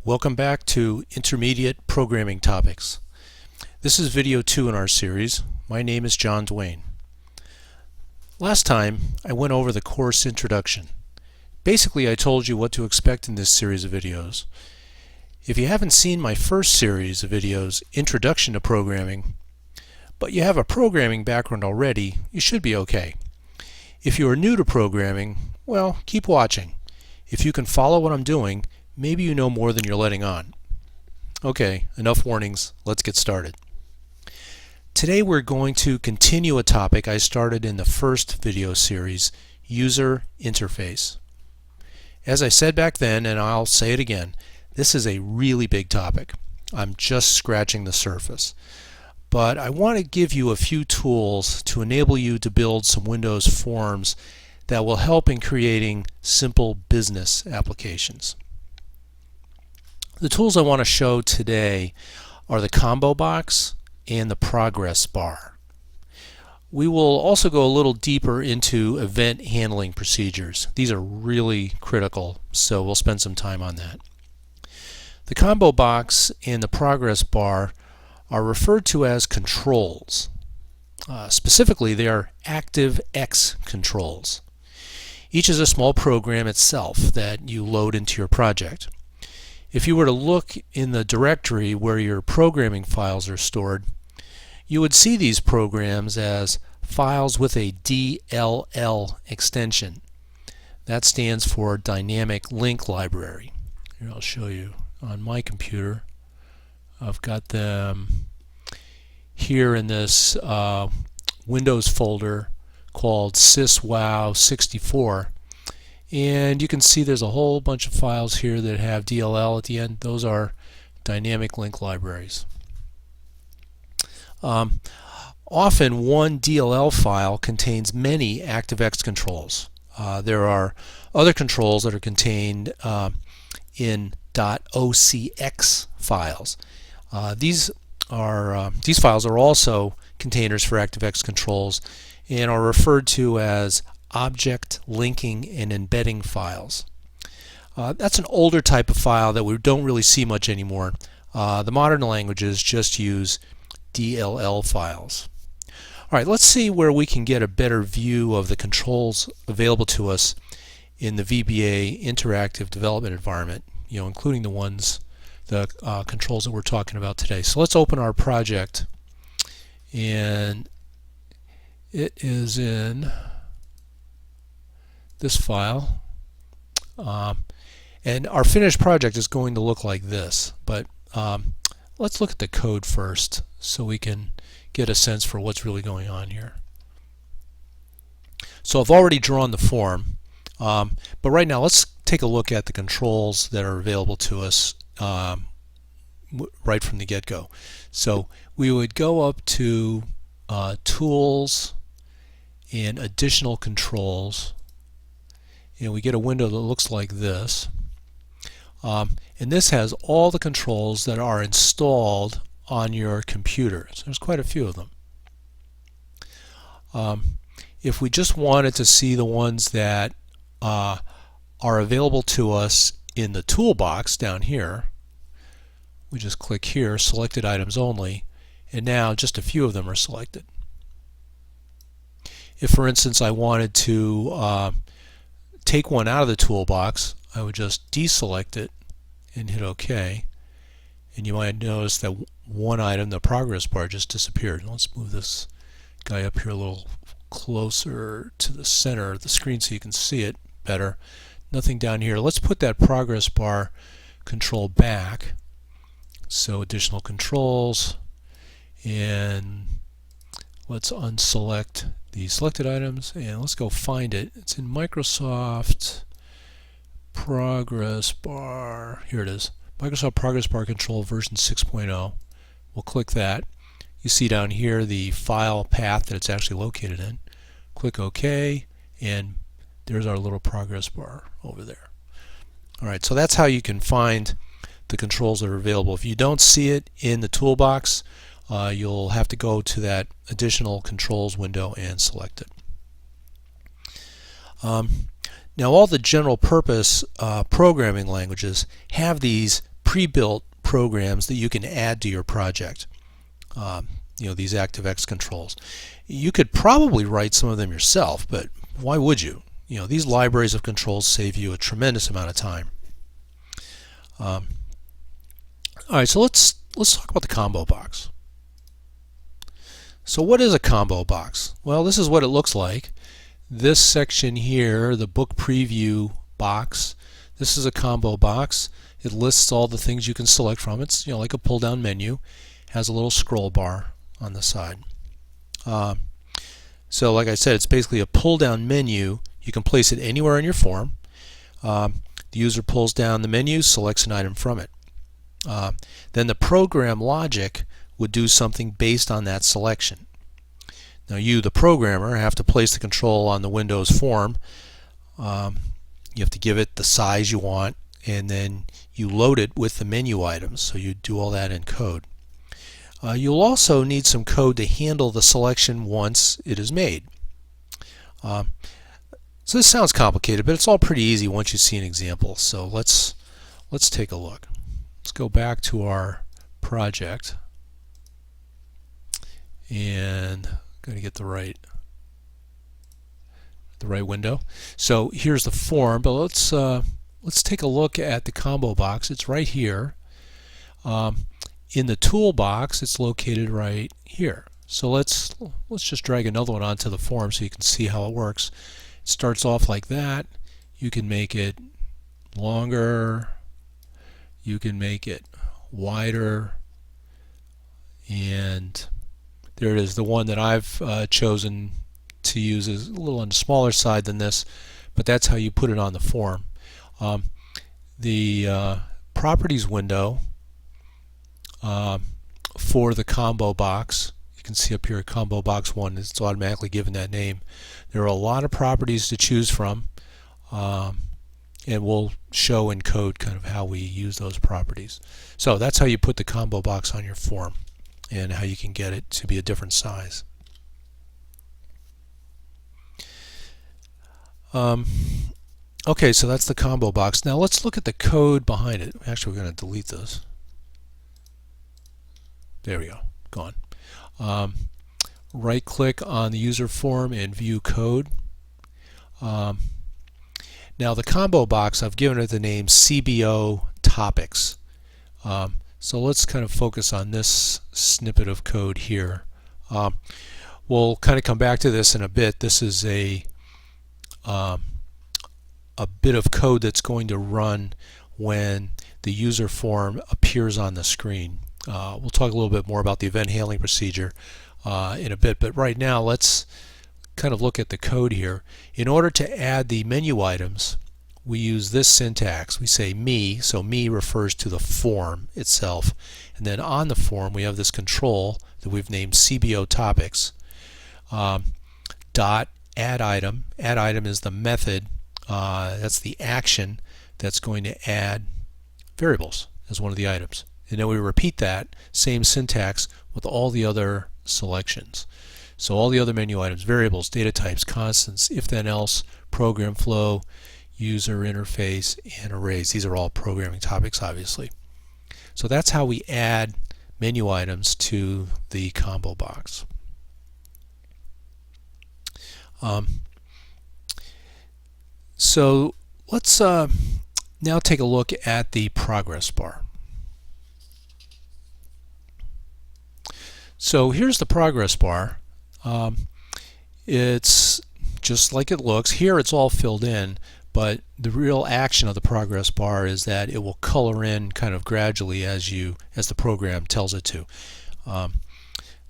Welcome back to Intermediate Programming Topics. This is video 2 in our series. My name is John Dwayne. Last time I went over the course introduction. Basically I told you what to expect in this series of videos. If you haven't seen my first series of videos, Introduction to Programming, but you have a programming background already, you should be okay. If you are new to programming, well, keep watching. If you can follow what I'm doing, maybe you know more than you're letting on. Okay, enough warnings. Let's get started. Today we're going to continue a topic I started in the first video series, User Interface. As I said back then, and I'll say it again, this is a really big topic. I'm just scratching the surface. But I want to give you a few tools to enable you to build some Windows forms that will help in creating simple business applications. The tools I want to show today are the combo box and the progress bar. We will also go a little deeper into event handling procedures. These are really critical, so we'll spend some time on that. The combo box and the progress bar are referred to as controls. Specifically, they are ActiveX controls. Each is a small program itself that you load into your project. If you were to look in the directory where your programming files are stored, you would see these programs as files with a DLL extension. That stands for Dynamic Link Library. Here, I'll show you on my computer. I've got them here in this Windows folder called syswow64. And you can see there's a whole bunch of files here that have DLL at the end. Those are dynamic link libraries. Often one DLL file contains many ActiveX controls. There are other controls that are contained in .ocx files. These files are also containers for ActiveX controls and are referred to as object linking and embedding files. That's an older type of file that we don't really see much anymore. The modern languages just use DLL files. Alright, let's see where we can get a better view of the controls available to us in the VBA interactive development environment, including the controls that we're talking about today. So let's open our project, and it is in this file, and our finished project is going to look like this, but let's look at the code first so we can get a sense for what's really going on here. So I've already drawn the form, but right now let's take a look at the controls that are available to us right from the get-go. So we would go up to Tools and Additional Controls, and we get a window that looks like this. And this has all the controls that are installed on your computer. So there's quite a few of them. If we just wanted to see the ones that are available to us in the toolbox down here, we just click here, Selected Items Only, and now just a few of them are selected. If, for instance, I wanted to take one out of the toolbox, I would just deselect it and hit OK, and you might notice that one item, the progress bar, just disappeared. Let's move this guy up here a little closer to the center of the screen so you can see it better. Nothing down here. Let's put that progress bar control back. So additional controls, and let's unselect the selected items, and let's go find it. It's in Microsoft Progress Bar. Here it is. Microsoft Progress Bar Control version 6.0. We'll click that. You see down here the file path that it's actually located in. Click OK, and there's our little progress bar over there. Alright, so that's how you can find the controls that are available. If you don't see it in the toolbox, you'll have to go to that additional controls window and select it. Now all the general purpose programming languages have these pre-built programs that you can add to your project. These ActiveX controls. You could probably write some of them yourself, but why would you? These libraries of controls save you a tremendous amount of time. All right, so let's talk about the combo box. So what is a combo box? Well, this is what it looks like. This section here, the book preview box, this is a combo box. It lists all the things you can select from. It's like a pull-down menu. Has a little scroll bar on the side. So like I said, it's basically a pull-down menu. You can place it anywhere in your form. The user pulls down the menu, selects an item from it. Then the program logic would do something based on that selection. Now you, the programmer, have to place the control on the Windows form. You have to give it the size you want, and then you load it with the menu items. So you do all that in code. You'll also need some code to handle the selection once it is made. So this sounds complicated, but it's all pretty easy once you see an example. So let's take a look. Let's go back to our project, and I'm going to get the right window. So here's the form, but let's take a look at the combo box. It's right here. In the toolbox, it's located right here. So let's just drag another one onto the form so you can see how it works. It starts off like that. You can make it longer. You can make it wider. And there it is. The one that I've chosen to use is a little on the smaller side than this, but that's how you put it on the form. The properties window for the combo box, you can see up here combo box 1, it's automatically given that name. There are a lot of properties to choose from, and we'll show in code kind of how we use those properties. So that's how you put the combo box on your form and how you can get it to be a different size. Okay, so that's the combo box. Now let's look at the code behind it. Actually, we're going to delete this. There we go, gone. Right click on the user form and view code. Now the combo box, I've given it the name CBO topics. So let's kind of focus on this snippet of code here. We'll kind of come back to this in a bit. This is a bit of code that's going to run when the user form appears on the screen. We'll talk a little bit more about the event handling procedure in a bit, but right now let's kind of look at the code here. In order to add the menu items, we use this syntax. We say me, so me refers to the form itself, and then on the form we have this control that we've named CBO topics. Dot add item. Add item is the method, that's the action that's going to add variables as one of the items. And then we repeat that same syntax with all the other selections. So all the other menu items, variables, data types, constants, if then else, program flow, user interface, and arrays. These are all programming topics, obviously. So that's how we add menu items to the combo box. So let's now take a look at the progress bar. So here's the progress bar. It's just like it looks. Here it's all filled in, but the real action of the progress bar is that it will color in kind of gradually as the program tells it to.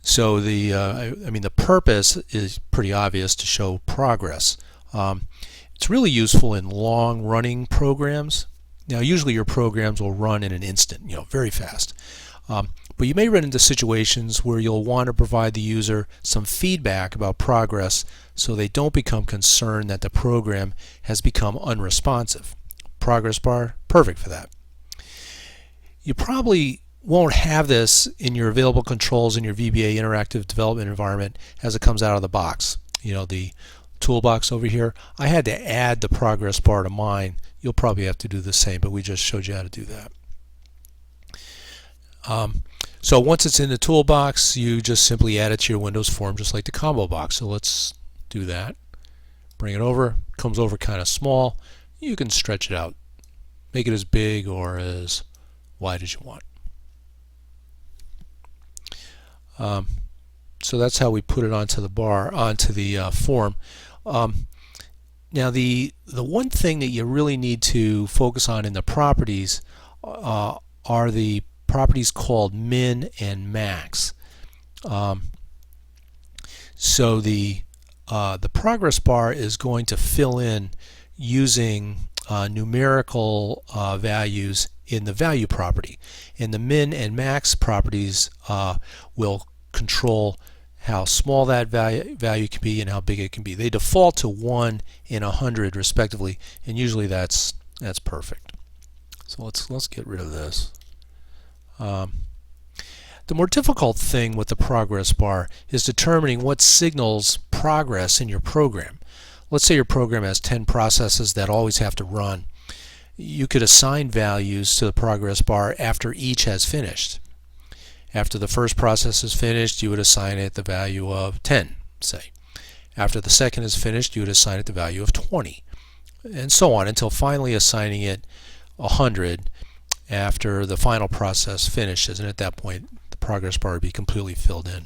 So the purpose is pretty obvious, to show progress. It's really useful in long-running programs. Now, usually your programs will run in an instant, very fast. But you may run into situations where you'll want to provide the user some feedback about progress so they don't become concerned that the program has become unresponsive. Progress bar, perfect for that. You probably won't have this in your available controls in your VBA interactive development environment as it comes out of the box. The toolbox over here, I had to add the progress bar to mine. You'll probably have to do the same, but we just showed you how to do that. So once it's in the toolbox, you just simply add it to your Windows form just like the combo box. So let's do that. Bring it over. Comes over kind of small. You can stretch it out. Make it as big or as wide as you want. So that's how we put it onto the form. Now the one thing that you really need to focus on in the properties are the properties called min and max. So the progress bar is going to fill in using numerical values in the value property, and the min and max properties will control how small that value can be and how big it can be. They default to 1 and 100 respectively, and usually that's perfect. So let's get rid of this. The more difficult thing with the progress bar is determining what signals progress in your program. Let's say your program has 10 processes that always have to run. You could assign values to the progress bar after each has finished. After the first process is finished, you would assign it the value of 10, say. After the second is finished, you would assign it the value of 20, and so on until finally assigning it 100 after the final process finishes, and at that point the progress bar would be completely filled in.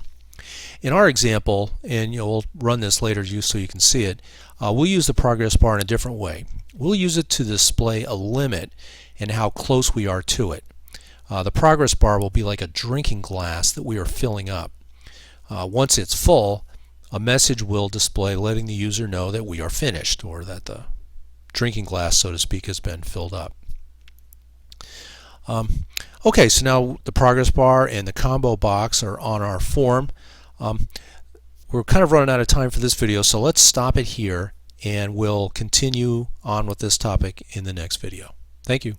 In our example, and we'll run this later so you can see it, we'll use the progress bar in a different way. We'll use it to display a limit and how close we are to it. The progress bar will be like a drinking glass that we are filling up. Once it's full, a message will display letting the user know that we are finished, or that the drinking glass, so to speak, has been filled up. Okay, so now the progress bar and the combo box are on our form. We're kind of running out of time for this video, so let's stop it here and we'll continue on with this topic in the next video. Thank you.